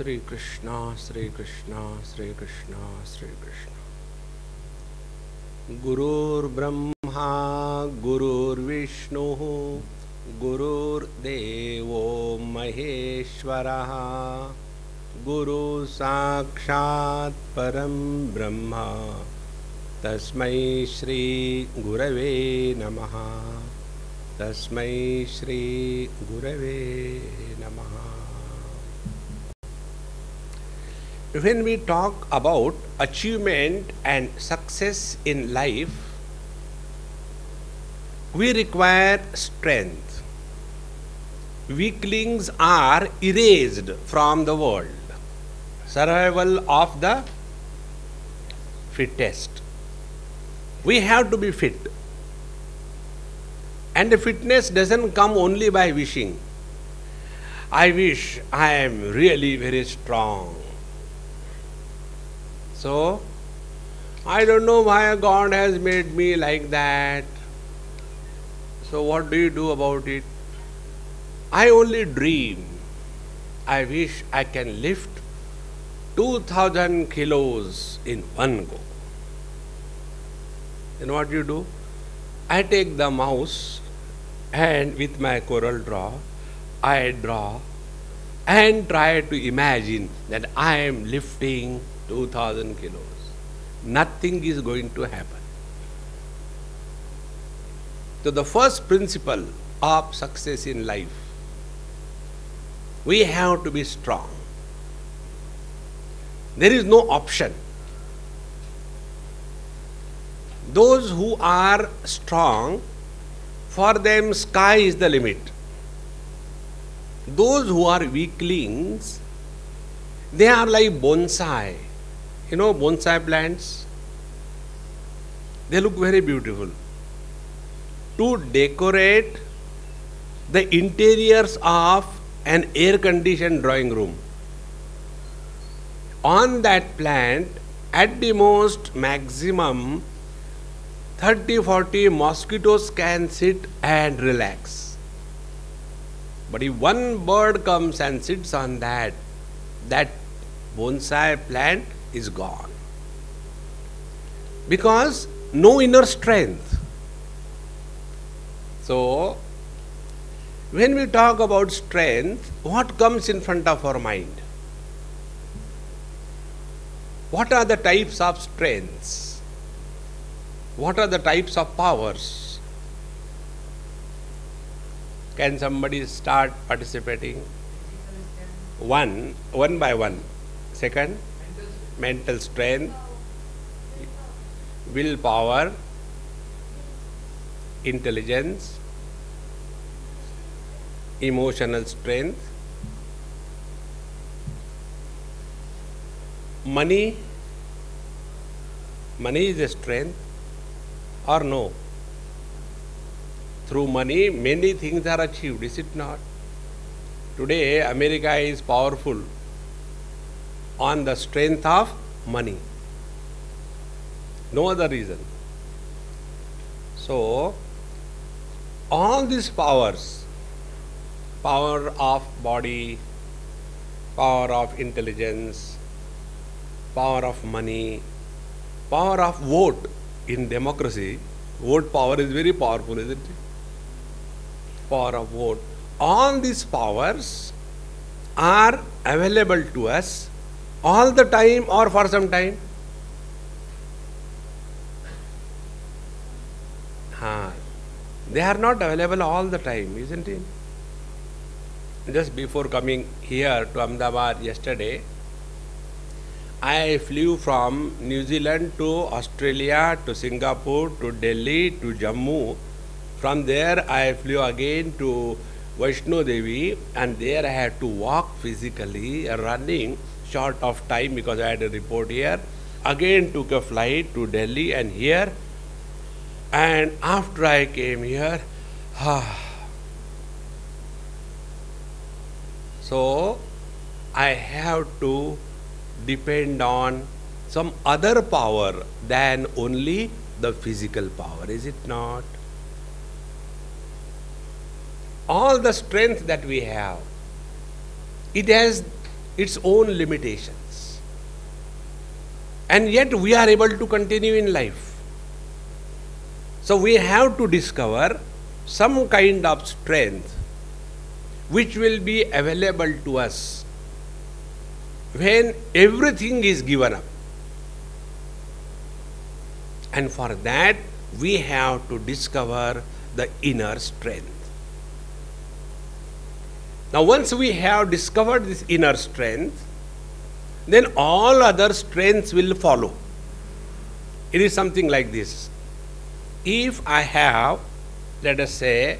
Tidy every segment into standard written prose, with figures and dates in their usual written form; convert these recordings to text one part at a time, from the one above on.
Sri Krishna, Sri Krishna, Sri Krishna, Sri Krishna. Gurur Brahma, Gurur Vishnu, Gurur Devo Maheshwaraha, Guru Sakshat Param Brahma, Tasmai Shri Gurave Namaha, Tasmai Shri Gurave Namaha. When we talk about achievement and success in life, we require strength. Weaklings are erased from the world. Survival of the fittest. We have to be fit. And the fitness doesn't come only by wishing. I wish I am really very strong. So, I don't know why God has made me like that. So, what do you do about it? I only dream. I wish I can lift 2000 kilos in one go. Then what you do? I take the mouse and with my Corel Draw, I draw and try to imagine that I am lifting 2000 kilos. Nothing is going to happen. So the first principle of success in life, we have to be strong. There is no option. Those who are strong, for them sky is the limit. Those who are weaklings, they are like bonsai. You know bonsai plants? They look very beautiful. To decorate the interiors of an air-conditioned drawing room, on that plant, at the most maximum 30-40 mosquitoes can sit and relax. But if one bird comes and sits on that bonsai plant is gone. Because no inner strength. So, when we talk about strength, what comes in front of our mind? What are the types of strengths? What are the types of powers? Can somebody start participating? One by one. Second, mental strength, willpower, intelligence, emotional strength, money. Money is a strength or no? Through money, many things are achieved, is it not? Today, America is powerful on the strength of money. No other reason. So, all these powers, power of body, power of intelligence, power of money, power of vote in democracy, vote power is very powerful, isn't it? Power of vote. All these powers are available to us all the time or for some time? They are not available all the time, isn't it? Just before coming here to Ahmedabad yesterday, I flew from New Zealand to Australia, to Singapore, to Delhi, to Jammu. From there I flew again to Vaishno Devi, and there I had to walk physically, running short of time because I had a report here. Again took a flight to Delhi and here. And after I came here, so I have to depend on some other power than only the physical power, is it not? All the strength that we have, it has its own limitations. And yet we are able to continue in life. So we have to discover some kind of strength which will be available to us when everything is given up. And for that, we have to discover the inner strength. Now, once we have discovered this inner strength, then all other strengths will follow. It is something like this. If I have, let us say,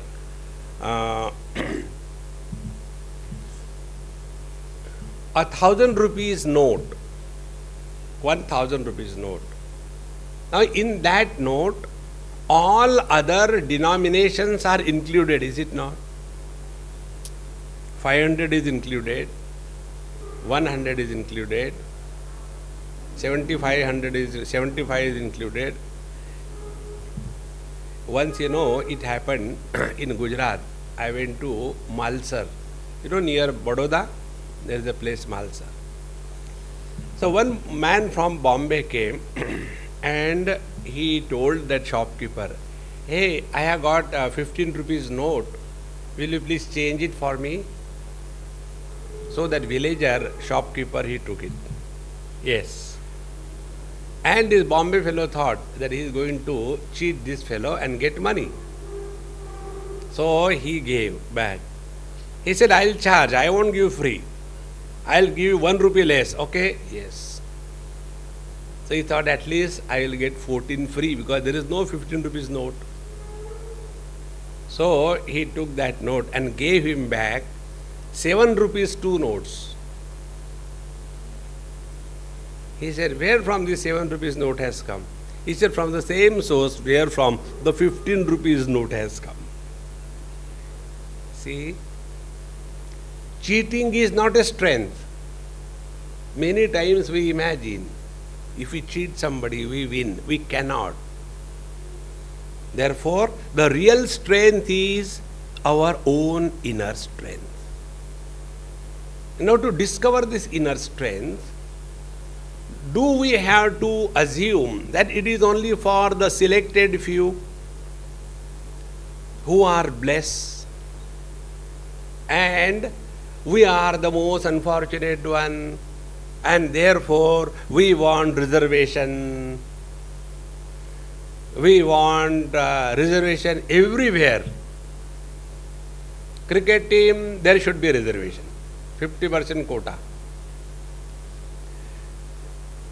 1,000 rupees note, 1,000 rupees note. Now, in that note, all other denominations are included, is it not? 500 is included, 100 is included, 75 is included. Once, it happened in Gujarat. I went to Malsar, near Baroda, there is a place Malsar. So one man from Bombay came and he told that shopkeeper, "Hey, I have got a 15 rupees note. Will you please change it for me?" So that villager shopkeeper, he took it. Yes. And this Bombay fellow thought that he is going to cheat this fellow and get money. So he gave back. He said, "I'll charge, I won't give free. I'll give you 1 rupee less." Okay? Yes. So he thought, at least I will get 14 free because there is no 15 rupees note. So he took that note and gave him back 7 rupees 2 notes. He said, "Where from the 7 rupees note has come?" He said, "From the same source where from the 15 rupees note has come." See, cheating is not a strength. Many times we imagine if we cheat somebody, we win. We cannot. Therefore, the real strength is our own inner strength. Now, to discover this inner strength, do we have to assume that it is only for the selected few who are blessed and we are the most unfortunate one, and therefore we want reservation? We want reservation everywhere. Cricket team, there should be reservation, 50% quota.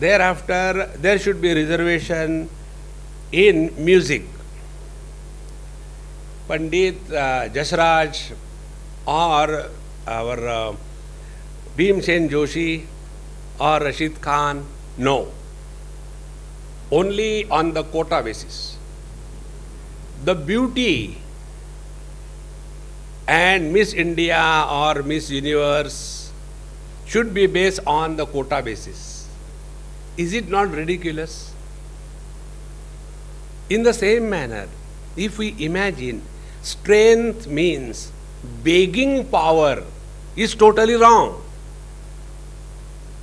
Thereafter, there should be reservation in music. Pandit Jasraj or our Bhim Sen Joshi or Rashid Khan, no. Only on the quota basis. The beauty and Miss India or Miss Universe should be based on the quota basis. Is it not ridiculous? In the same manner, if we imagine strength means begging power, is totally wrong.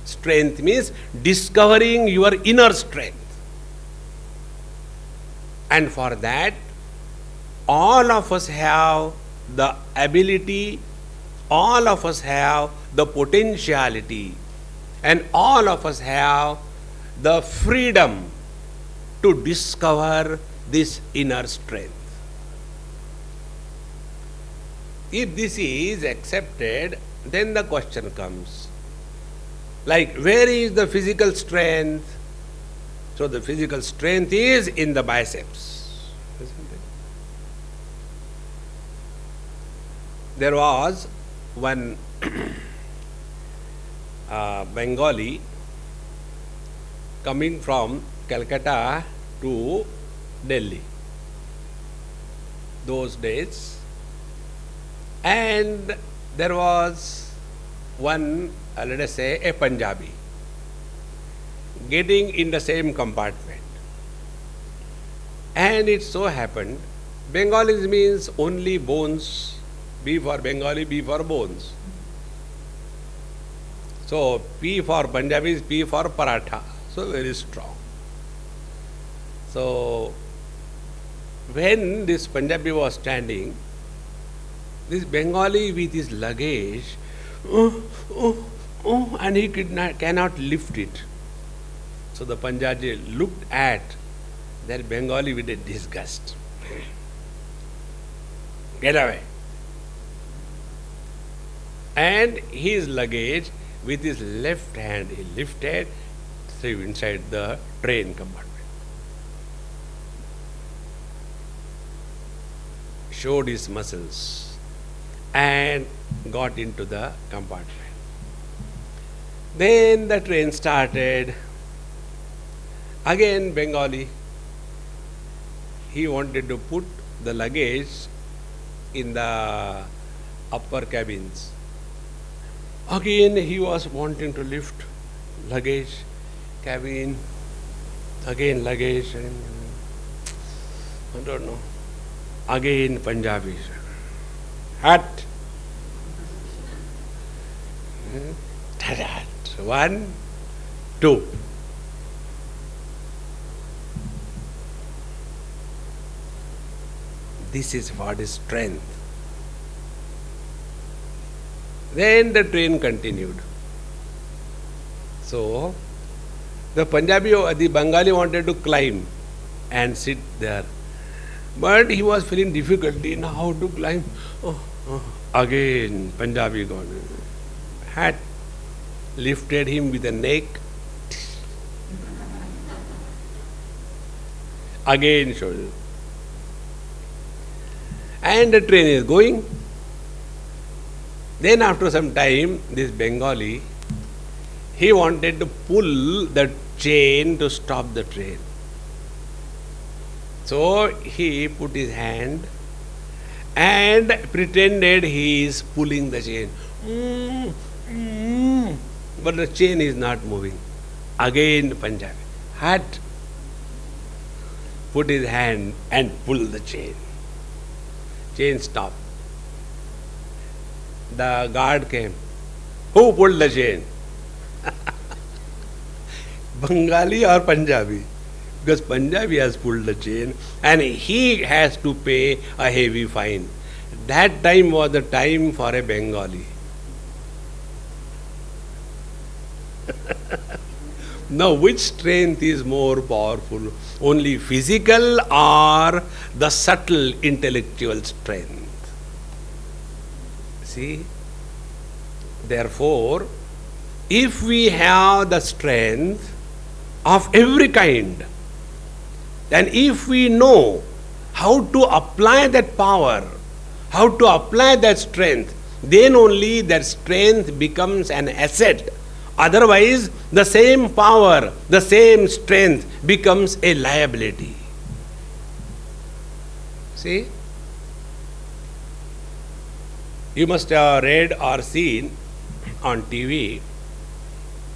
Strength means discovering your inner strength. And for that, all of us have the ability, all of us have the potentiality, and all of us have the freedom to discover this inner strength. If this is accepted, then the question comes, like, where is the physical strength? So the physical strength is in the biceps, isn't it? There was one Bengali coming from Calcutta to Delhi those days, and there was one, let us say, a Punjabi getting in the same compartment. And it so happened, Bengalis means only bones, B for Bengali, B for bones. So P for Punjabi is P for paratha. So very strong. So when this Punjabi was standing, this Bengali with his luggage, and he cannot lift it. So the Punjabi looked at that Bengali with a disgust. Get away. And his luggage with his left hand he lifted, threw inside the train compartment. Showed his muscles and got into the compartment. Then the train started. Again Bengali. He wanted to put the luggage in the upper cabins. Again he was wanting to lift luggage, cabin, again luggage, and I don't know. Again Punjabi. Hat. One, two. This is what is strength. Then the train continued. So the Bengali wanted to climb and sit there. But he was feeling difficulty in how to climb. Again Punjabi gone. Hat lifted him with a neck. Again shoulder. And the train is going. Then after some time, this Bengali, he wanted to pull the chain to stop the train. So he put his hand and pretended he is pulling the chain. But the chain is not moving. Again Punjabi. Hat put his hand and pull the chain. Chain stopped. The guard came. Who pulled the chain? Bengali or Punjabi? Because Punjabi has pulled the chain and he has to pay a heavy fine. That time was the time for a Bengali. Now, which strength is more powerful? Only physical or the subtle intellectual strength? See? Therefore, if we have the strength of every kind, and if we know how to apply that power, how to apply that strength, then only that strength becomes an asset. Otherwise, the same power, the same strength becomes a liability. See? You must have read or seen on TV.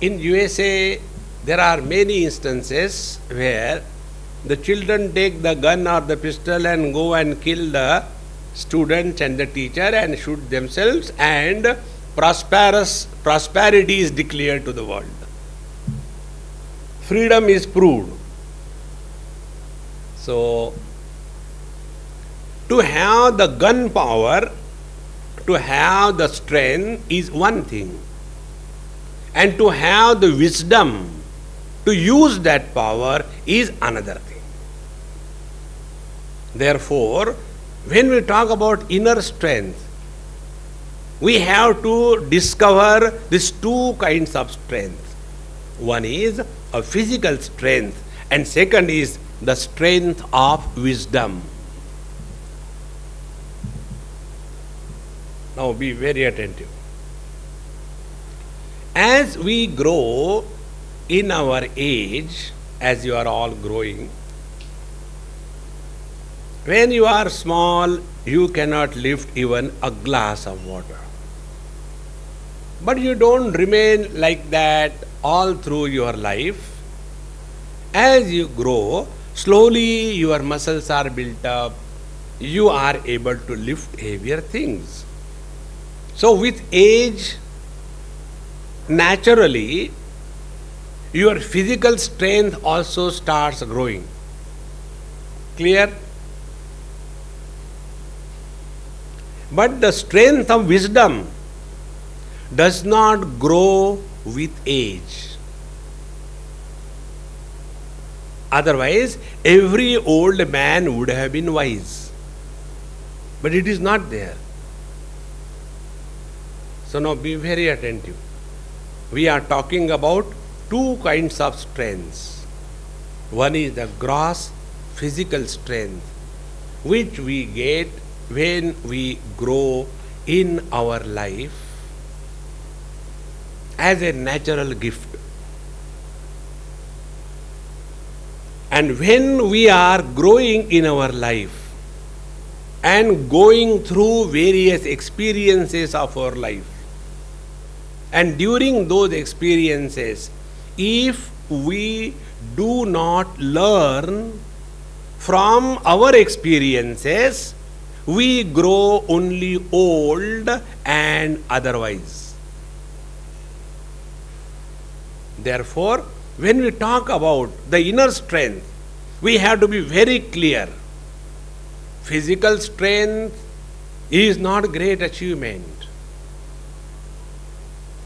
In USA, there are many instances where the children take the gun or the pistol and go and kill the students and the teacher and shoot themselves, and prosperity is declared to the world. Freedom is proved. So, to have the gun power, to have the strength is one thing, and to have the wisdom to use that power is another thing. Therefore, when we talk about inner strength, we have to discover these two kinds of strength. One is a physical strength, and second is the strength of wisdom. Now be very attentive. As we grow in our age, as you are all growing, when you are small, you cannot lift even a glass of water. But you don't remain like that all through your life. As you grow, slowly your muscles are built up. You are able to lift heavier things. So with age, naturally your physical strength also starts growing. Clear? But the strength of wisdom does not grow with age. Otherwise, every old man would have been wise. But it is not there. So now be very attentive. We are talking about two kinds of strengths. One is the gross physical strength, which we get when we grow in our life as a natural gift. And when we are growing in our life and going through various experiences of our life, and during those experiences, if we do not learn from our experiences, we grow only old and otherwise. Therefore, when we talk about the inner strength, we have to be very clear. Physical strength is not great achievement.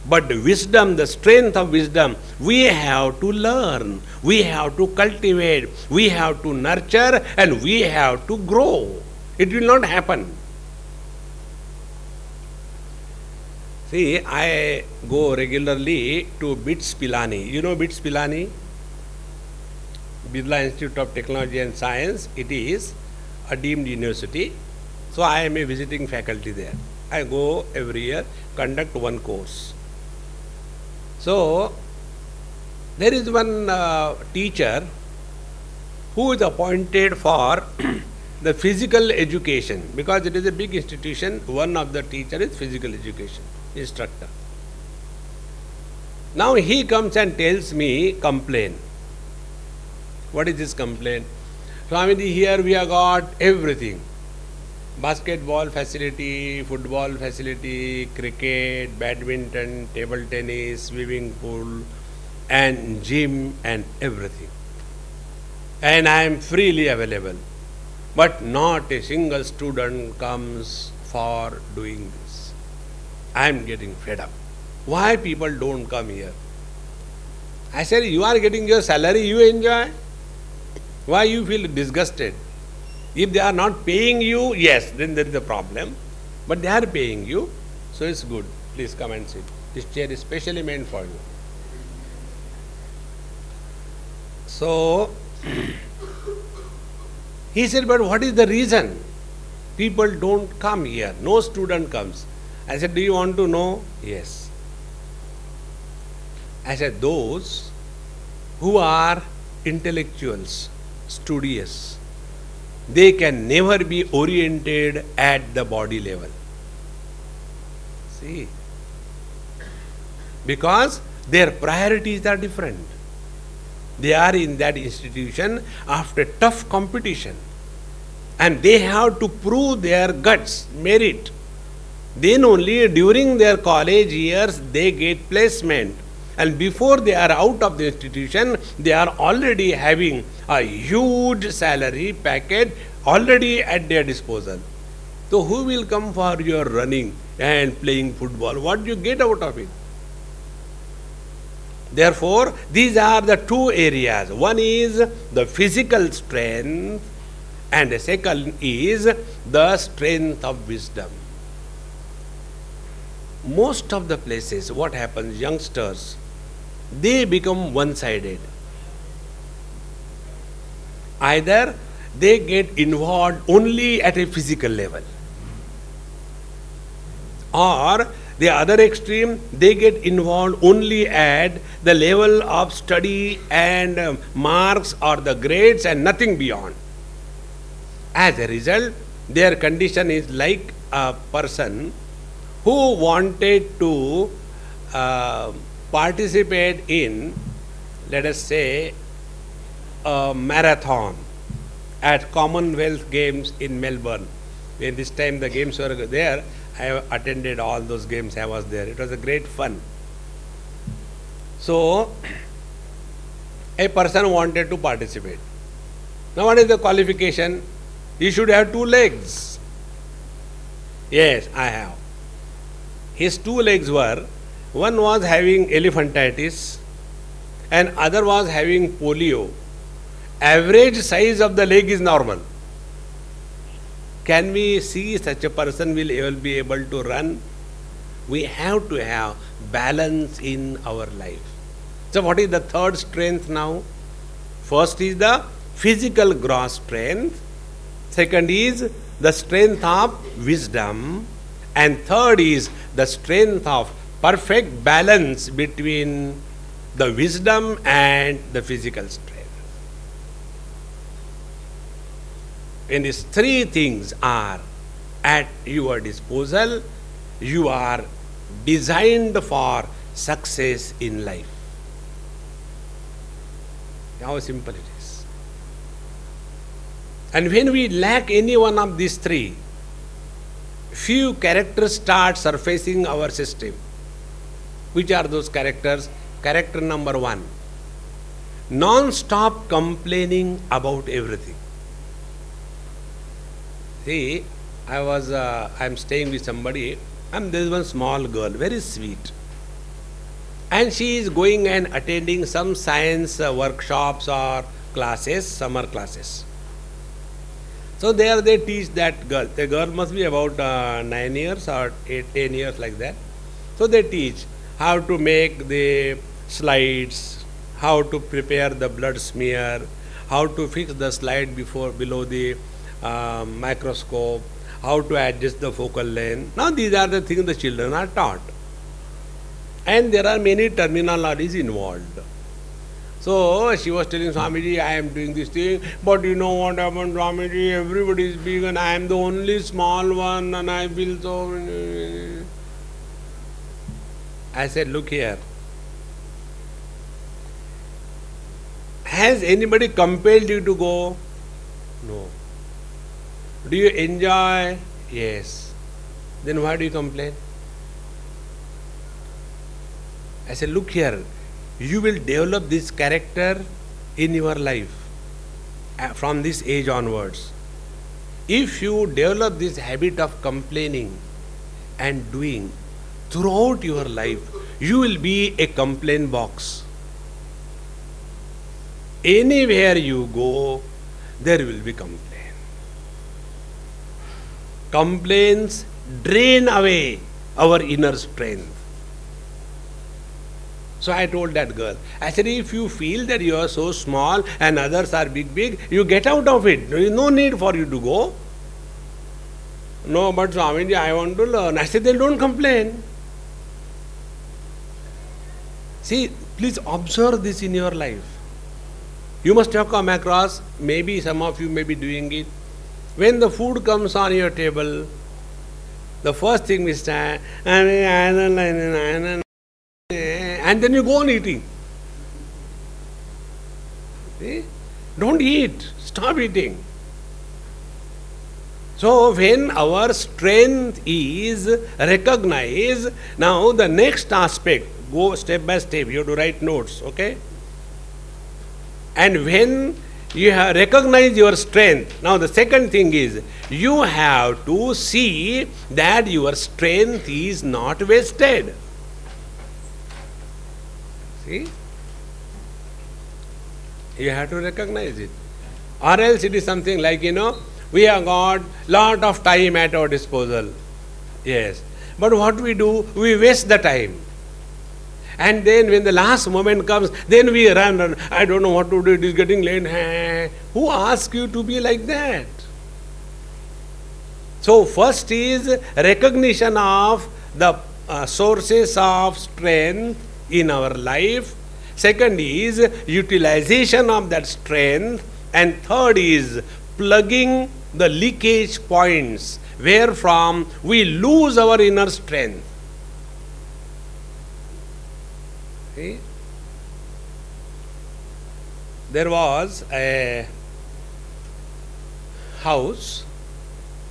But wisdom, the strength of wisdom, we have to learn, we have to cultivate, we have to nurture, and we have to grow. It will not happen. See, I go regularly to BITS Pilani. You know BITS Pilani? Birla Institute of Technology and Science. It is a deemed university. So I am a visiting faculty there. I go every year, conduct one course. So there is one teacher who is appointed for the physical education, because it is a big institution. One of the teacher is physical education instructor. Now he comes and tells me complaint. What is this complaint? Swamiji, here we have got everything. Basketball facility, football facility, cricket, badminton, table tennis, swimming pool, and gym and everything. And I am freely available. But not a single student comes for doing this. I am getting fed up. Why people don't come here? I said, you are getting your salary, you enjoy. Why you feel disgusted? If they are not paying you, yes, then there is a problem. But they are paying you, so it's good. Please come and sit. This chair is specially meant for you. So, he said, but what is the reason? People don't come here. No student comes. I said, do you want to know? Yes. I said, those who are intellectuals, studious, they can never be oriented at the body level. See? Because their priorities are different. They are in that institution after tough competition. And they have to prove their guts, merit. Then only during their college years they get placement. And before they are out of the institution, they are already having a huge salary package already at their disposal. So who will come for your running and playing football? What do you get out of it? Therefore, these are the two areas. One is the physical strength, and the second is the strength of wisdom. Most of the places, what happens, youngsters, they become one-sided. Either they get involved only at a physical level, or the other extreme, they get involved only at the level of study and marks or the grades and nothing beyond. As a result, their condition is like a person who wanted to participate in, let us say, a marathon at Commonwealth Games in Melbourne. When this time the games were there, I attended all those games, I was there. It was a great fun. So, a person wanted to participate. Now, what is the qualification? He should have 2 legs. Yes, I have. His 2 legs were, one was having elephantitis and other was having polio. Average size of the leg is normal. Can we see such a person will be able to run? We have to have balance in our life. So what is the third strength now? First is the physical gross strength. Second is the strength of wisdom. And third is the strength of perfect balance between the wisdom and the physical strength. When these 3 things are at your disposal, you are designed for success in life. How simple it is. And when we lack any one of these 3, few characters start surfacing our system. Which are those characters? Character number 1, non-stop complaining about everything. See, I'm staying with somebody, and there is one small girl, very sweet. And she is going and attending some science workshops or classes, summer classes. So there they teach that girl. The girl must be about 9 years or 10 years like that. So they teach how to make the slides, how to prepare the blood smear, how to fix the slide below the microscope, how to adjust the focal length. Now these are the things the children are taught. And there are many terminologies involved. So she was telling Swamiji, I am doing this thing, but you know what happened, Swamiji, everybody is big and I am the only small one and I feel so... I said, look here. Has anybody compelled you to go? No. Do you enjoy? Yes. Then why do you complain? I said, look here, you will develop this character in your life from this age onwards. If you develop this habit of complaining and doing throughout your life, you will be a complaint box. Anywhere you go, there will be complaint. Complaints drain away our inner strength. So I told that girl, I said, if you feel that you are so small and others are big, you get out of it. There is no need for you to go. No, but Swamiji, I want to learn. I said, then don't complain. See, please observe this in your life. You must have come across, maybe some of you may be doing it. When the food comes on your table, the first thing we start, and then you go on eating. See? Don't eat. Stop eating. So when our strength is recognized, now the next aspect, go step by step, you have to write notes, okay? And when you have recognized your strength, now the second thing is, you have to see that your strength is not wasted. See? You have to recognize it. Or else it is something like, we have got lot of time at our disposal. Yes. But what we do, we waste the time. And then when the last moment comes, then we run. I don't know what to do, it is getting late. Who asked you to be like that? So first is recognition of the sources of strength in our life. Second is utilization of that strength. And third is plugging the leakage points wherefrom we lose our inner strength. See? There was a house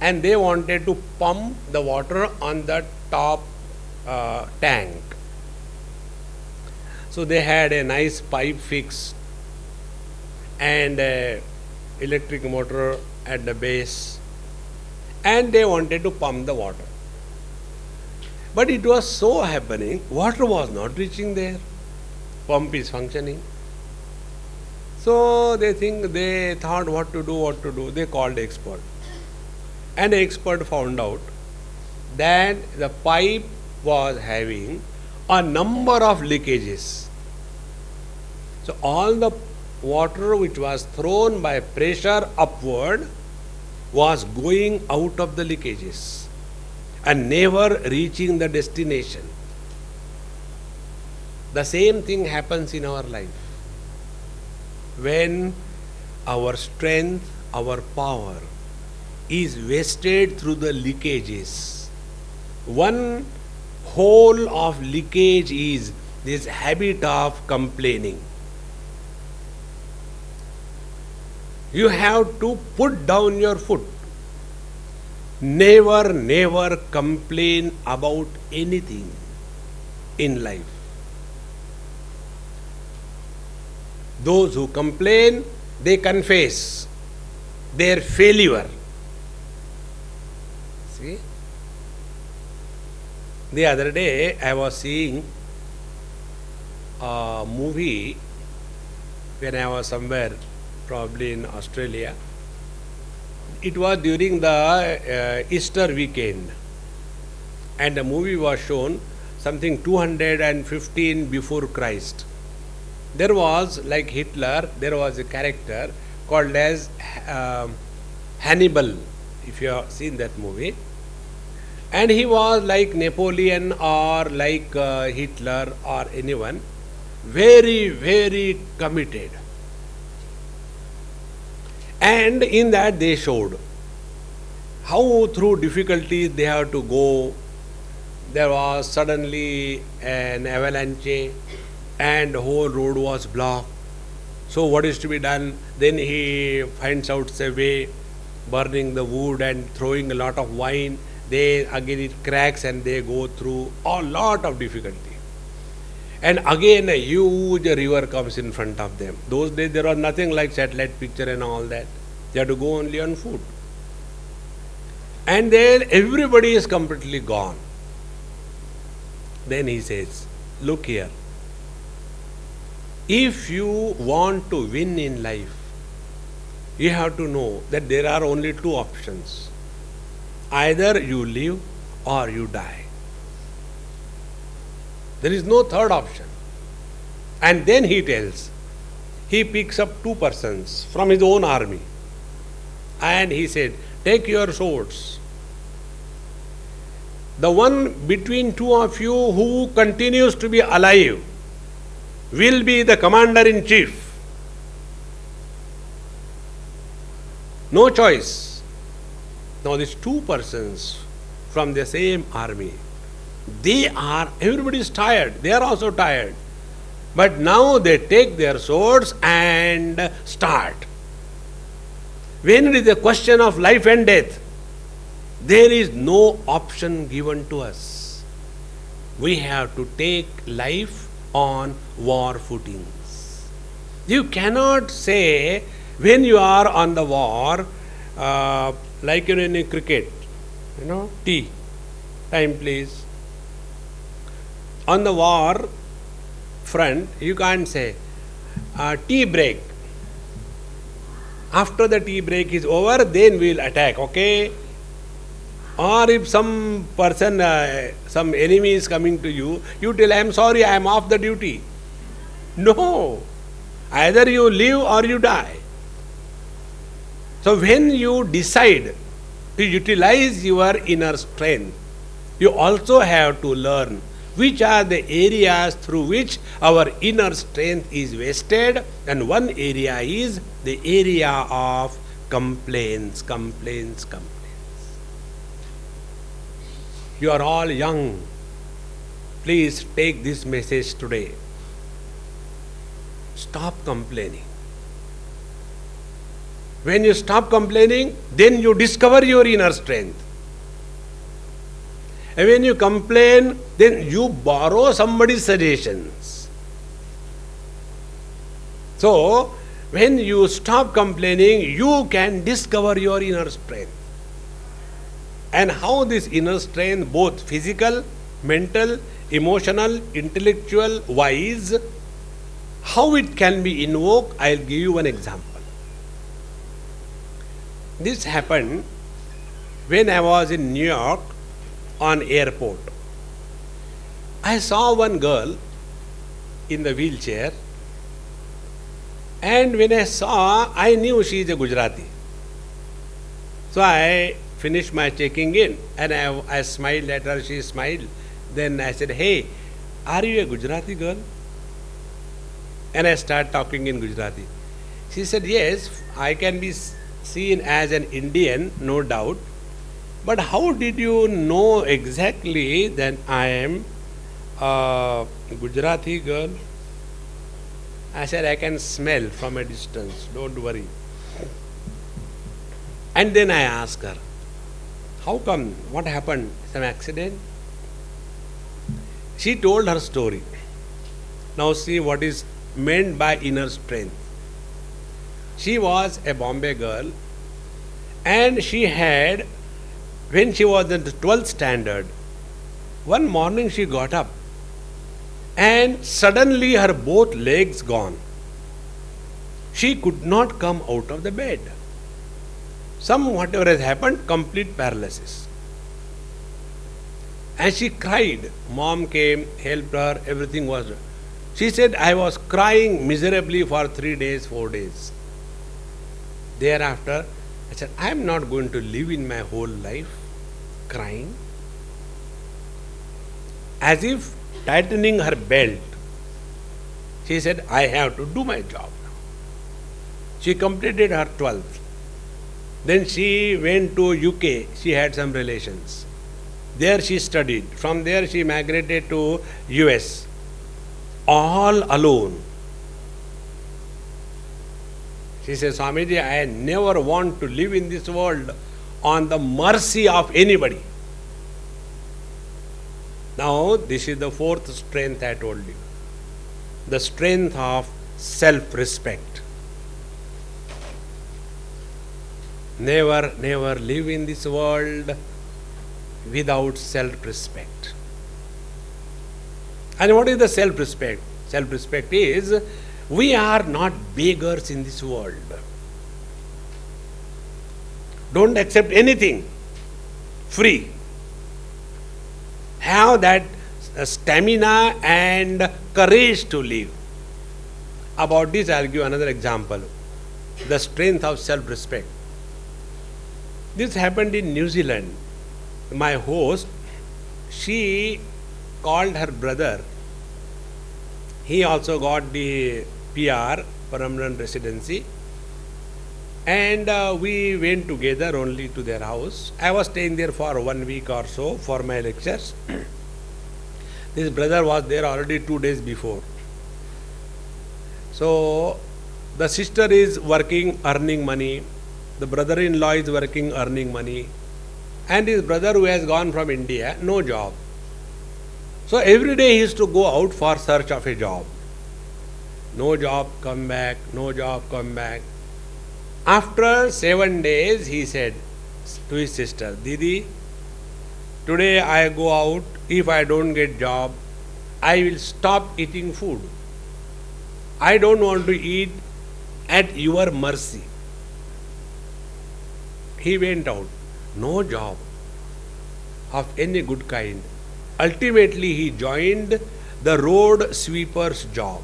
and they wanted to pump the water on the top tank. So they had a nice pipe fixed and a electric motor at the base, and they wanted to pump the water. But it was so happening, water was not reaching there. Pump is functioning. So they thought what to do. They called expert. And the expert found out that the pipe was having a number of leakages. So all the water which was thrown by pressure upward was going out of the leakages and never reaching the destination. The same thing happens in our life. When our strength, our power is wasted through the leakages. One whole of leakage is this habit of complaining. You have to put down your foot. Never complain about anything in life. Those who complain, they confess their failure. See? The other day I was seeing a movie when I was somewhere, probably in Australia. It was during the Easter weekend, and the movie was shown something 215 before Christ. There was, like Hitler, there was a character called as Hannibal, if you have seen that movie. And he was like Napoleon or like Hitler or anyone, very committed. And in that they showed how through difficulties they have to go. There was suddenly an avalanche and the whole road was blocked. So what is to be done? Then he finds out a way, burning the wood and throwing a lot of wine. They again it cracks and they go through a lot of difficulty. And again a huge river comes in front of them. Those days there was nothing like satellite picture and all that. They had to go only on foot. And then everybody is completely gone. Then he says, look here. If you want to win in life, you have to know that there are only two options. Either you live or you die. There is no third option. And then he tells, he picks up two persons from his own army. And he said, take your swords. The one between two of you who continues to be alive will be the commander-in-chief. No choice. Now these two persons from the same army, everybody is tired. They are also tired. But now they take their swords and start. When it is a question of life and death, there is no option given to us. We have to take life on war footings. You cannot say when you are on the war, like in cricket, tea, time please. On the war front, you can't say tea break. After the tea break is over, then we will attack, okay? Or if some person, some enemy is coming to you, you tell, I am sorry, I am off the duty. No. Either you live or you die. So when you decide to utilize your inner strength, you also have to learn which are the areas through which our inner strength is wasted, and one area is the area of complaints. You are all young. Please take this message today. Stop complaining. When you stop complaining, then you discover your inner strength. And when you complain, then you borrow somebody's suggestions. So, when you stop complaining, you can discover your inner strength. And how this inner strength, both physical, mental, emotional, intellectual, wise, how it can be invoked, I'll give you one example. This happened when I was in New York on airport. I saw one girl in the wheelchair, and when I saw, I knew she is a Gujarati. So I finished my checking in, and I smiled at her, she smiled. Then I said, "Hey, are you a Gujarati girl?" And I started talking in Gujarati. She said, "Yes, I can be seen as an Indian, no doubt. But how did you know exactly that I am a Gujarati girl?" I said, "I can smell from a distance, don't worry." And then I asked her, "How come? What happened? Some accident?" She told her story. Now see what is meant by inner strength. She was a Bombay girl, and she had, when she was in the 12th standard, one morning she got up and suddenly her both legs gone. She could not come out of the bed. Whatever has happened, complete paralysis. And she cried. Mom came, helped her, everything was done. She said, "I was crying miserably for 3 days, 4 days. Thereafter, I said, I am not going to live in my whole life crying." As if tightening her belt, she said, "I have to do my job now." She completed her 12th. Then she went to UK. She had some relations. There she studied. From there she migrated to US. All alone. She says, "Swamiji, I never want to live in this world on the mercy of anybody." Now, this is the fourth strength I told you. The strength of self-respect. Never, never live in this world without self-respect. And what is the self-respect? Self-respect is, we are not beggars in this world. Don't accept anything free. Have that stamina and courage to live. About this, I'll give another example. The strength of self-respect. This happened in New Zealand. My host, she called her brother. He also got the PR, permanent residency. And we went together only to their house. I was staying there for 1 week or so for my lectures. This brother was there already 2 days before. So the sister is working, earning money. The brother-in-law is working, earning money. And his brother, who has gone from India, no job. So every day he used to go out for search of a job. No job, come back, no job, come back. After 7 days, he said to his sister, "Didi, today I go out. If I don't get job, I will stop eating food. I don't want to eat at your mercy." He went out. No job of any good kind. Ultimately, he joined the road sweeper's job.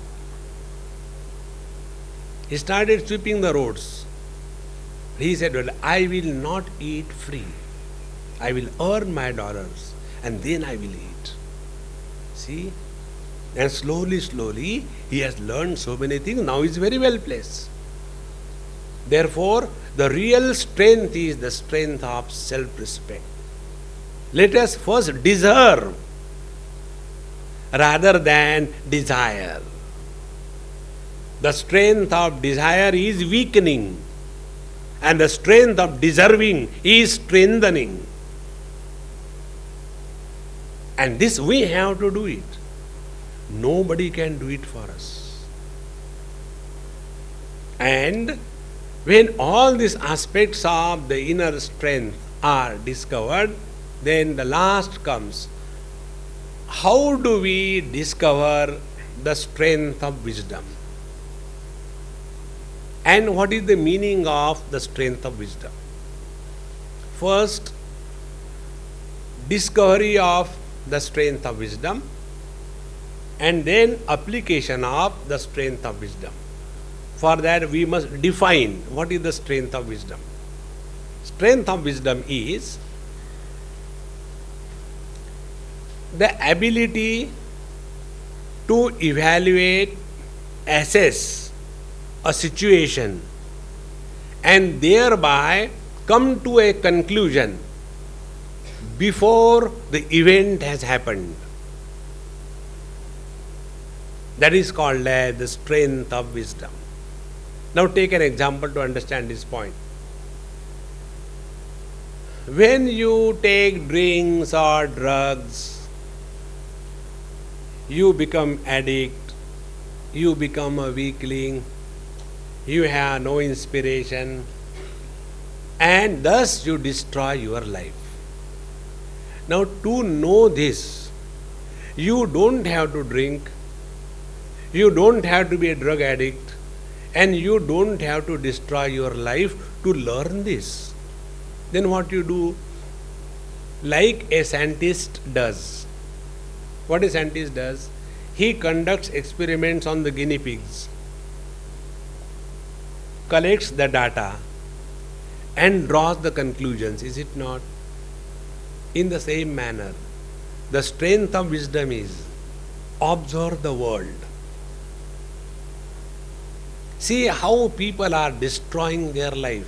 He started sweeping the roads. He said, "Well, I will not eat free. I will earn my dollars and then I will eat." See? And slowly, slowly, he has learned so many things. Now he is very well placed. Therefore, the real strength is the strength of self-respect. Let us first deserve rather than desire. The strength of desire is weakening, and the strength of deserving is strengthening. And this we have to do it. Nobody can do it for us. And when all these aspects of the inner strength are discovered, then the last comes. How do we discover the strength of wisdom? And what is the meaning of the strength of wisdom? First, discovery of the strength of wisdom, and then application of the strength of wisdom. For that, we must define what is the strength of wisdom. Strength of wisdom is the ability to evaluate, assess a situation, and thereby come to a conclusion before the event has happened. That is called the strength of wisdom. Now take an example to understand this point. When you take drinks or drugs, you become addict, you become a weakling, you have no inspiration, and thus you destroy your life. Now to know this, you don't have to drink, you don't have to be a drug addict, and you don't have to destroy your life to learn this. Then what you do? Like a scientist does. What a scientist does? He conducts experiments on the guinea pigs, collects the data, and draws the conclusions, is it not? In the same manner, the strength of wisdom is observe the world. See how people are destroying their life.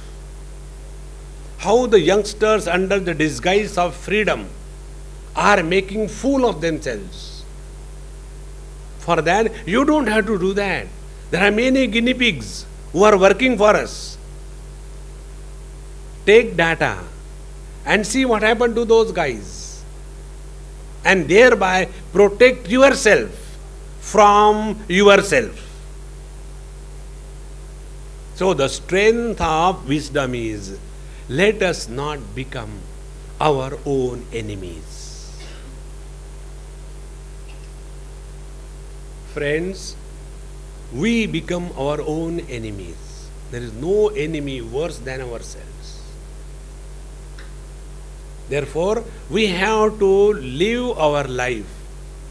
How the youngsters, under the disguise of freedom, are making fool of themselves. For that, you don't have to do that. There are many guinea pigs who are working for us. Take data and see what happened to those guys, and thereby protect yourself from yourself. So the strength of wisdom is, let us not become our own enemies. Friends, we become our own enemies. There is no enemy worse than ourselves. Therefore, we have to live our life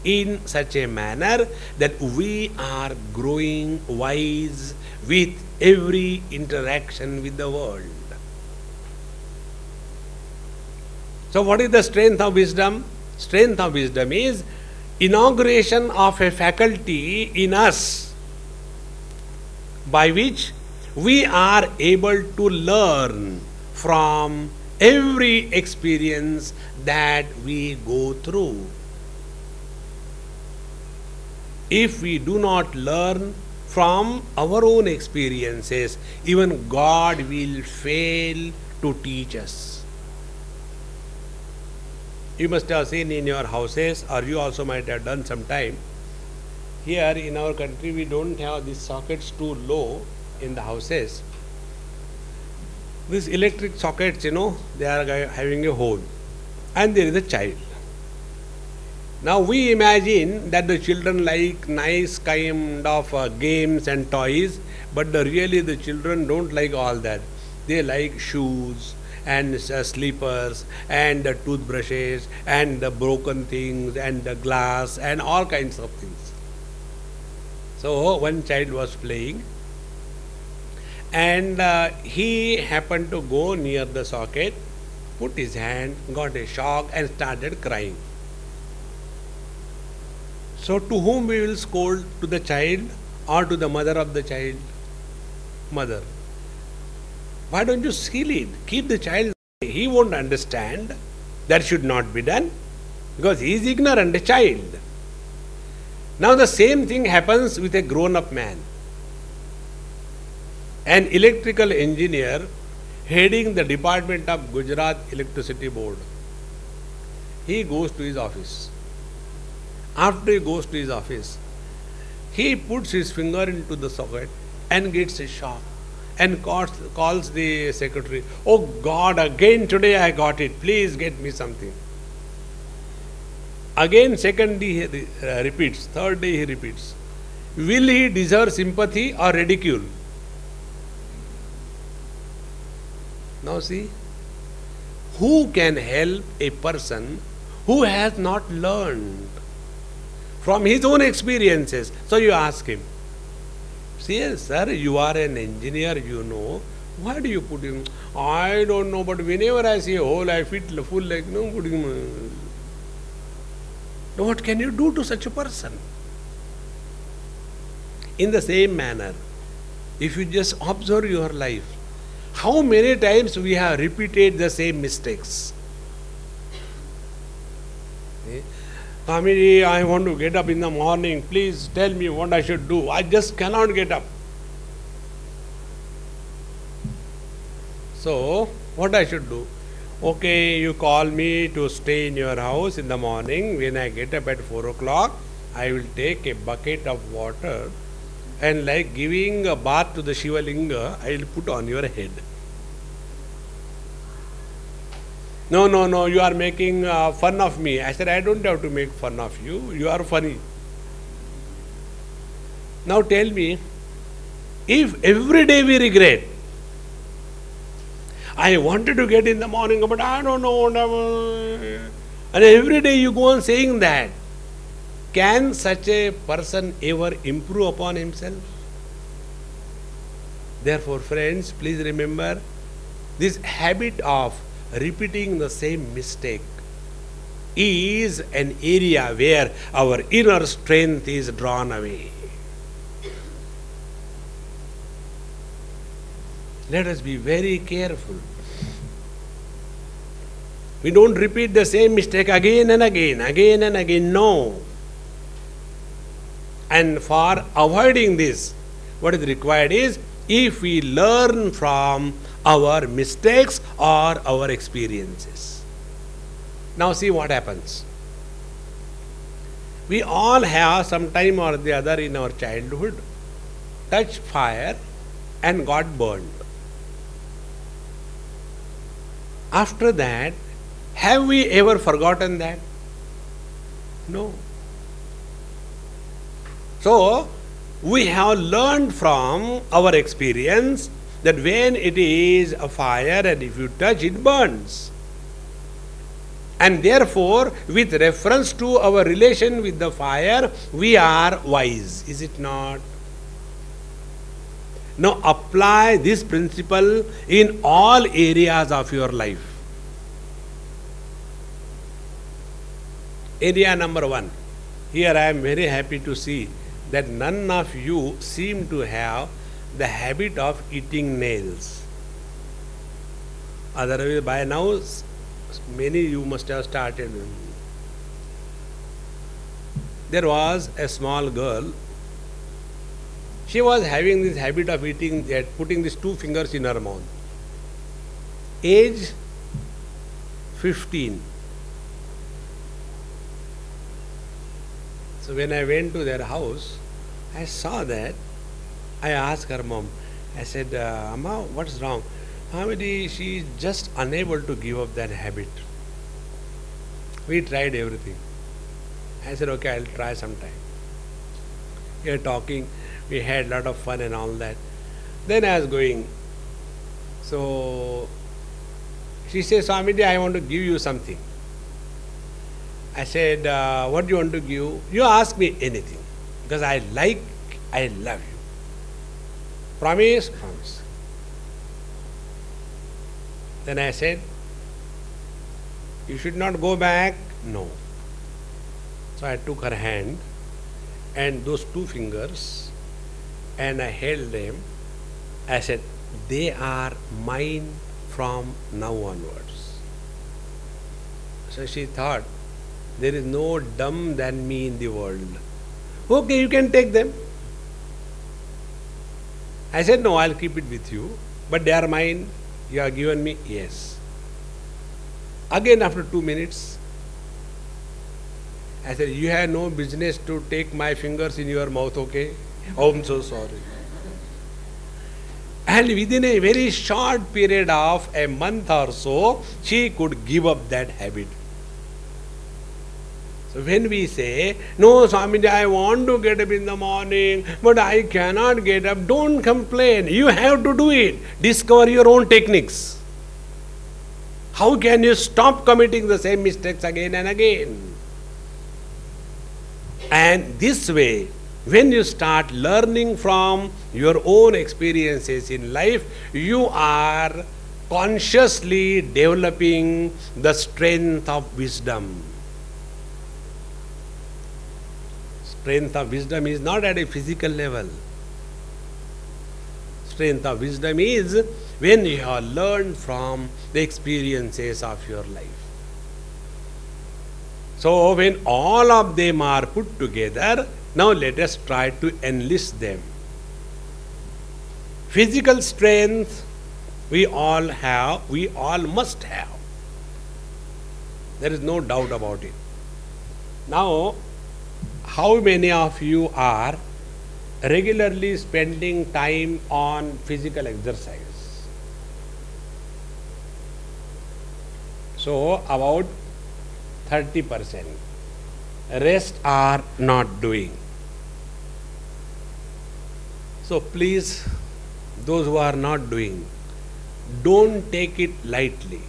in such a manner that we are growing wise with every interaction with the world. So what is the strength of wisdom? Strength of wisdom is inauguration of a faculty in us by which we are able to learn from every experience that we go through. If we do not learn from our own experiences, even God will fail to teach us. You must have seen in your houses, or you also might have done sometime. Here in our country, we don't have these sockets too low in the houses. These electric sockets, they are having a hole, and there is a child. Now we imagine that the children like nice kind of games and toys, but really the children don't like all that. They like shoes and slippers and the toothbrushes and the broken things and the glass and all kinds of things. So one child was playing, and he happened to go near the socket, put his hand, got a shock and started crying. So to whom we will scold? To the child or to the mother of the child? Mother. Why don't you seal it? Keep the child. He won't understand. That should not be done, because he is ignorant, a child. Now the same thing happens with a grown-up man. An electrical engineer heading the department of Gujarat Electricity Board. He goes to his office. After he goes to his office, he puts his finger into the socket and gets a shock. and calls the secretary. Oh God, again today I got it. Please get me something. Again, second day he repeats. Third day he repeats. Will he deserve sympathy or ridicule? Now see, who can help a person who has not learned from his own experiences? So you ask him, see, sir, you are an engineer, you know. Why do you put him? I don't know, but whenever I see a hole, I feel full like, no, put him. What can you do to such a person? In the same manner, if you just observe your life, how many times we have repeated the same mistakes? Swamiji, I want to get up in the morning. Please tell me what I should do. I just cannot get up. So, what I should do? Okay, you call me to stay in your house in the morning. When I get up at 4 o'clock, I will take a bucket of water and like giving a bath to the Shiva Linga, I will put on your head. No, you are making fun of me. I said, I don't have to make fun of you. You are funny. Now tell me, if every day we regret, I wanted to get in the morning, but I don't know whatever. And every day you go on saying that, can such a person ever improve upon himself? Therefore, friends, please remember, this habit of repeating the same mistake is an area where our inner strength is drawn away. Let us be very careful. We don't repeat the same mistake again and again, no. And for avoiding this, what is required is, if we learn from our mistakes or our experiences. Now see what happens. We all have some time or the other in our childhood touched fire and got burned. After that, have we ever forgotten that? No. So, we have learned from our experience that when it is a fire and if you touch, it burns. And therefore, with reference to our relation with the fire, we are wise. Is it not? Now apply this principle in all areas of your life. Area number 1. Here I am very happy to see that none of you seem to have the habit of eating nails. Otherwise, by now, many you must have started. There was a small girl. She was having this habit of eating, putting these 2 fingers in her mouth. Age 15. So when I went to their house, I saw that. I asked her mom, I said, Amma, what's wrong? Hamidi, she is just unable to give up that habit. We tried everything. I said, okay, I'll try sometime. We were talking, we had a lot of fun and all that. Then I was going. So she says, Swamiji, I want to give you something. I said, what do you want to give? You ask me anything. Because I love you. Promise? Promise. Then I said, you should not go back. No. So I took her hand and those 2 fingers and I held them. I said, they are mine from now onwards. So she thought, there is no dumb than me in the world. Okay, you can take them. I said, no, I'll keep it with you. But they are mine. You have given me? Yes. Again, after 2 minutes, I said, you have no business to take my fingers in your mouth, okay? Oh, I'm so sorry. And within a very short period of a month or so, she could give up that habit. So when we say, no Swamiji, I want to get up in the morning, but I cannot get up, don't complain. You have to do it. Discover your own techniques. How can you stop committing the same mistakes again and again? And this way, when you start learning from your own experiences in life, you are consciously developing the strength of wisdom. Strength of wisdom is not at a physical level. Strength of wisdom is when you have learned from the experiences of your life. So when all of them are put together, now let us try to enlist them. Physical strength we all have, we all must have. There is no doubt about it. Now, how many of you are regularly spending time on physical exercise? So, about 30%. Rest are not doing. So, please, those who are not doing, don't take it lightly.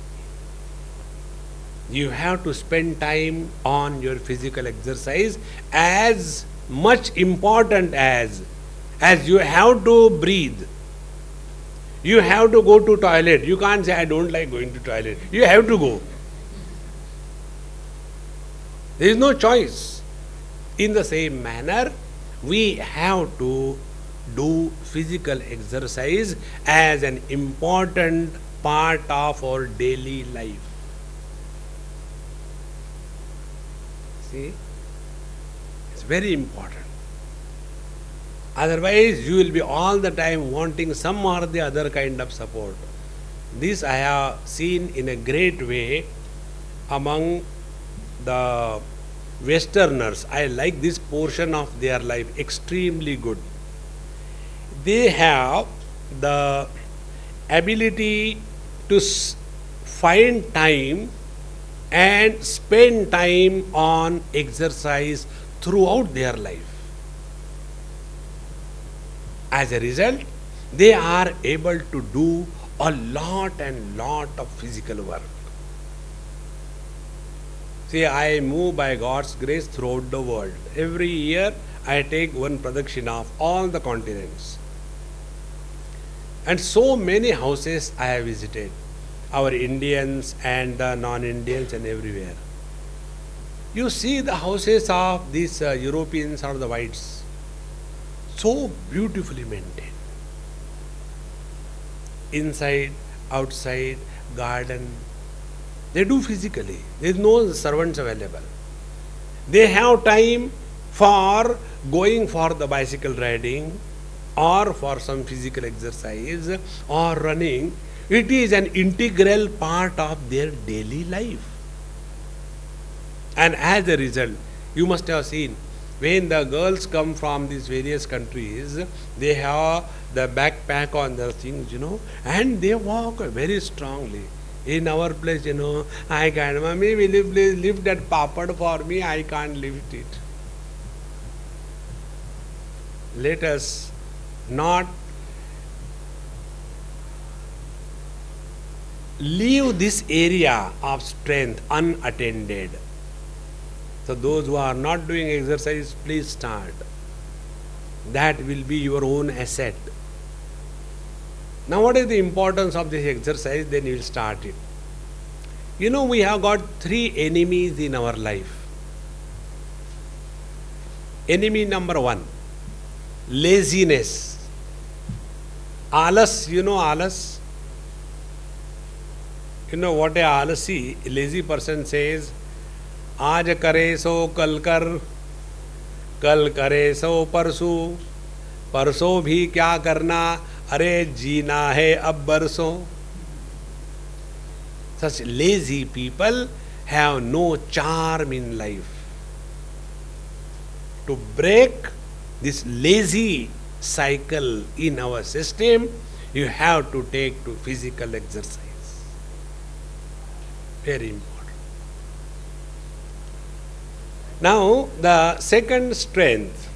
You have to spend time on your physical exercise as much important as you have to breathe. You have to go to toilet. You can't say, I don't like going to toilet. You have to go. There is no choice. In the same manner, we have to do physical exercise as an important part of our daily life. See? It's very important. Otherwise, you will be all the time wanting some or the other kind of support. This I have seen in a great way among the Westerners. I like this portion of their life extremely good. They have the ability to find time and spend time on exercise throughout their life. As a result, they are able to do a lot and lot of physical work. See, I move by God's grace throughout the world. Every year, I take one pradakshina of all the continents. And so many houses I have visited. Our Indians and the non-Indians and everywhere. You see the houses of these Europeans or the whites, so beautifully maintained. Inside, outside, garden, they do physically. There is no servants available. They have time for going for the bicycle riding or for some physical exercise or running. It is an integral part of their daily life. And as a result, you must have seen, when the girls come from these various countries, they have the backpack on their things, and they walk very strongly. In our place, I can't, Mommy, will you please lift that papad for me? I can't lift it. Let us not leave this area of strength unattended. So those who are not doing exercise, please start. That will be your own asset. Now what is the importance of this exercise? Then you will start it. We have got 3 enemies in our life. Enemy number 1, laziness. Alas, alas? What a alasi, lazy person says, आज करे सो कल कर, कल करे सो परसों, परसों भी क्या करना, अरे जीना है अब बरसों. Such lazy people have no charm in life. To break this lazy cycle in our system, you have to take to physical exercise. Very important. Now, the second strength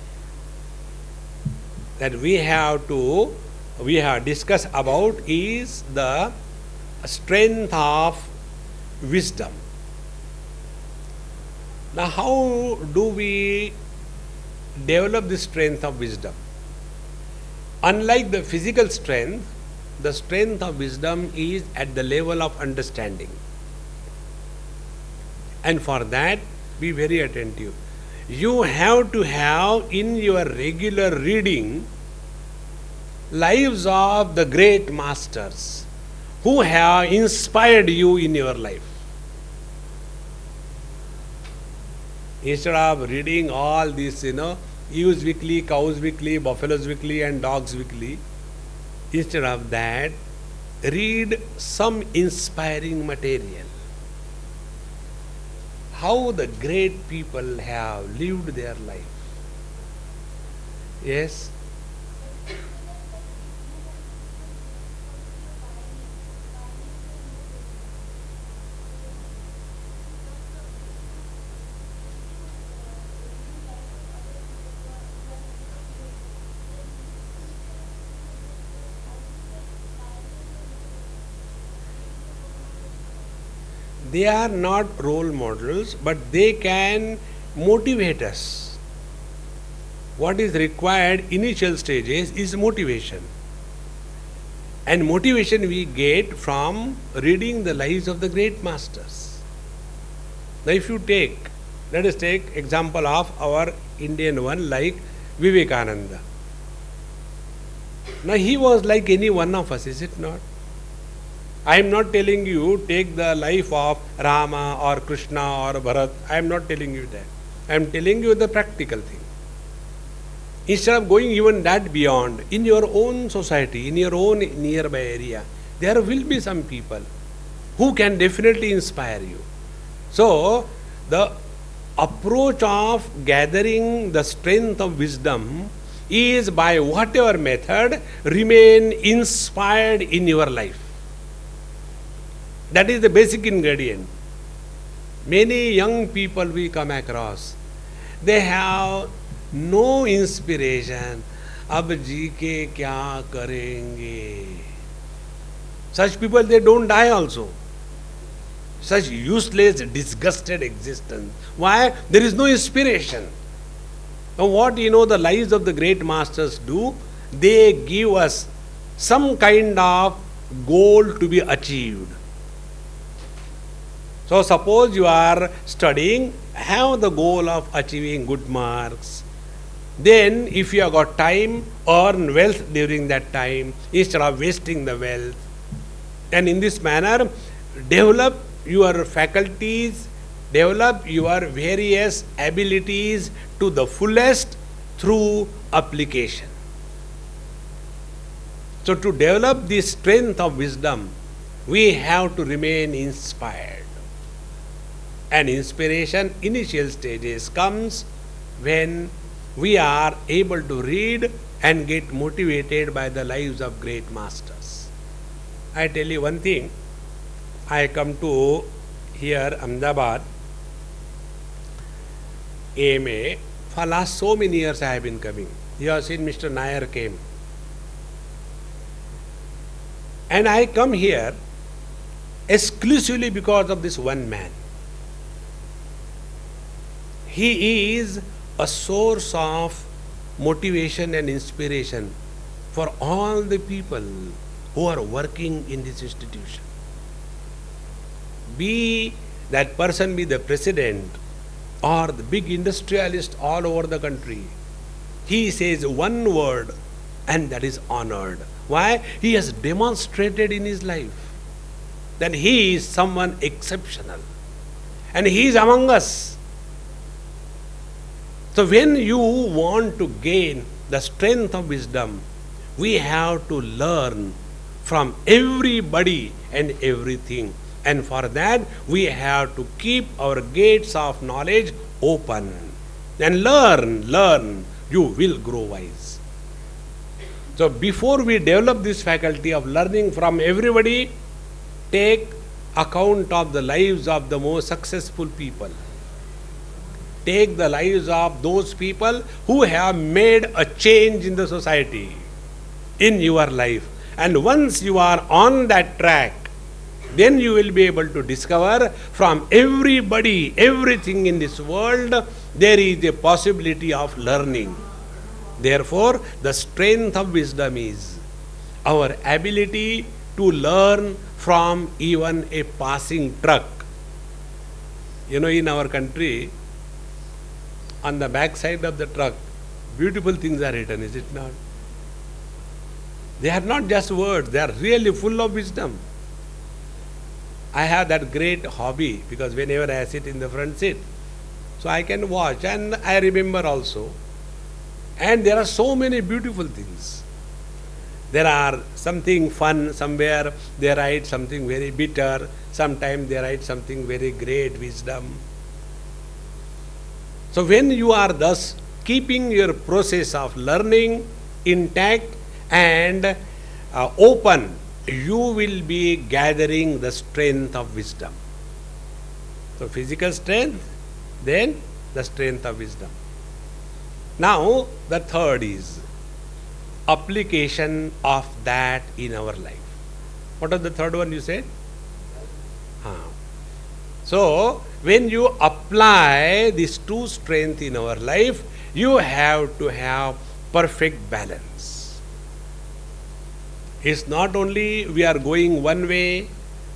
that we have discussed about is the strength of wisdom. Now, how do we develop the strength of wisdom? Unlike the physical strength, the strength of wisdom is at the level of understanding. And for that, be very attentive. You have to have in your regular reading lives of the great masters who have inspired you in your life. Instead of reading all these, Ewes Weekly, Cows Weekly, Buffaloes Weekly and Dogs Weekly, instead of that, read some inspiring material. How the great people have lived their life. Yes? They are not role models, but they can motivate us. What is required initial stages is motivation. And motivation we get from reading the lives of the great masters. Now if you let us take example of our Indian one like Vivekananda. Now he was like any one of us, is it not? I am not telling you take the life of Rama or Krishna or Bharat. I am not telling you that. I am telling you the practical thing. Instead of going even that beyond, in your own society, in your own nearby area, there will be some people who can definitely inspire you. So, the approach of gathering the strength of wisdom is by whatever method, remain inspired in your life. That is the basic ingredient. Many young people we come across, they have no inspiration. Ab ji ke kya karenge? Such people, they don't die also. Such useless, disgusted existence. Why? There is no inspiration. Now what the lives of the great masters do? They give us some kind of goal to be achieved. So suppose you are studying, have the goal of achieving good marks. Then if you have got time, earn wealth during that time instead of wasting the wealth. And in this manner, develop your faculties, develop your various abilities to the fullest through application. So to develop the strength of wisdom, we have to remain inspired. And inspiration, initial stages comes when we are able to read and get motivated by the lives of great masters. I tell you one thing, I come to here Ahmedabad, AMA, for last so many years I have been coming. You have seen Mr. Nair came. And I come here exclusively because of this one man. He is a source of motivation and inspiration for all the people who are working in this institution. Be that person be the president or the big industrialist all over the country. He says one word and that is honored. Why? He has demonstrated in his life that he is someone exceptional. And he is among us. So when you want to gain the strength of wisdom, we have to learn from everybody and everything. And for that, we have to keep our gates of knowledge open. And learn, you will grow wise. So before we develop this faculty of learning from everybody, take account of the lives of the most successful people. Take the lives of those people who have made a change in the society, in your life. And once you are on that track, then you will be able to discover from everybody, everything in this world, there is a possibility of learning. Therefore, the strength of wisdom is our ability to learn from even a passing truck. You know, in our country, on the back side of the truck, beautiful things are written, is it not? They are not just words, they are really full of wisdom. I have that great hobby because whenever I sit in the front seat, so I can watch and I remember also. And there are so many beautiful things. There are something fun, somewhere they write something very bitter, sometimes they write something very great wisdom. So when you are thus keeping your process of learning intact and open, you will be gathering the strength of wisdom. So physical strength, then the strength of wisdom. Now the third is application of that in our life. What was the third one you said? So when you apply these two strengths in our life, you have to have perfect balance. It's not only we are going one way,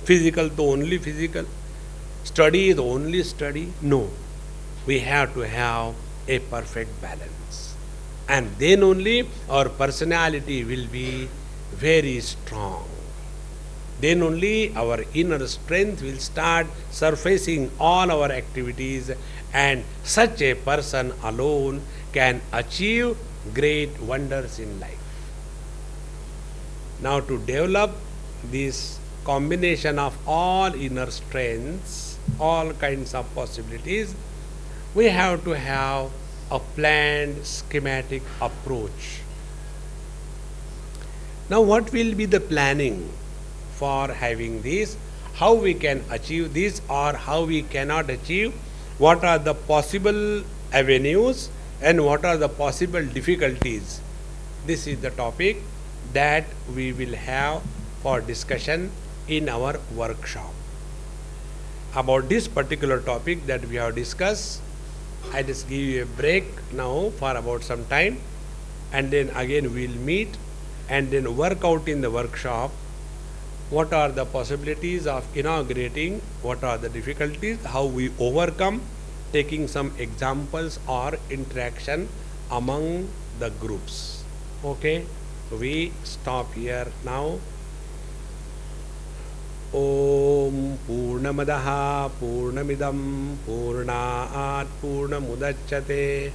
physical to only physical, study is only study. No, we have to have a perfect balance. And then only our personality will be very strong. Then only our inner strength will start surfacing all our activities, and such a person alone can achieve great wonders in life. Now to develop this combination of all inner strengths, all kinds of possibilities, we have to have a planned schematic approach. Now what will be the planning for having this? How we can achieve this or how we cannot achieve? What are the possible avenues and what are the possible difficulties? This is the topic that we will have for discussion in our workshop. About this particular topic that we have discussed, I just give you a break now for about some time, and then again we will meet and then work out in the workshop what are the possibilities of inaugurating, what are the difficulties, how we overcome, taking some examples or interaction among the groups. Okay, we stop here now. Om Purnamadaha Purnamidam Purnaat Purnamudachyate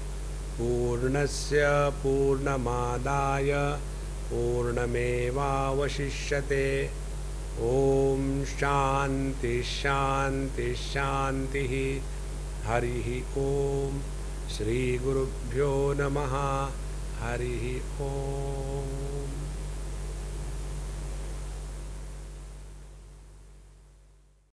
Purnasya Purnamadaya Purnameva Vashishyate. Om Shanti Shanti Shanti. Harihi Om. Shri Gurubhyo Namaha. Harihi Om.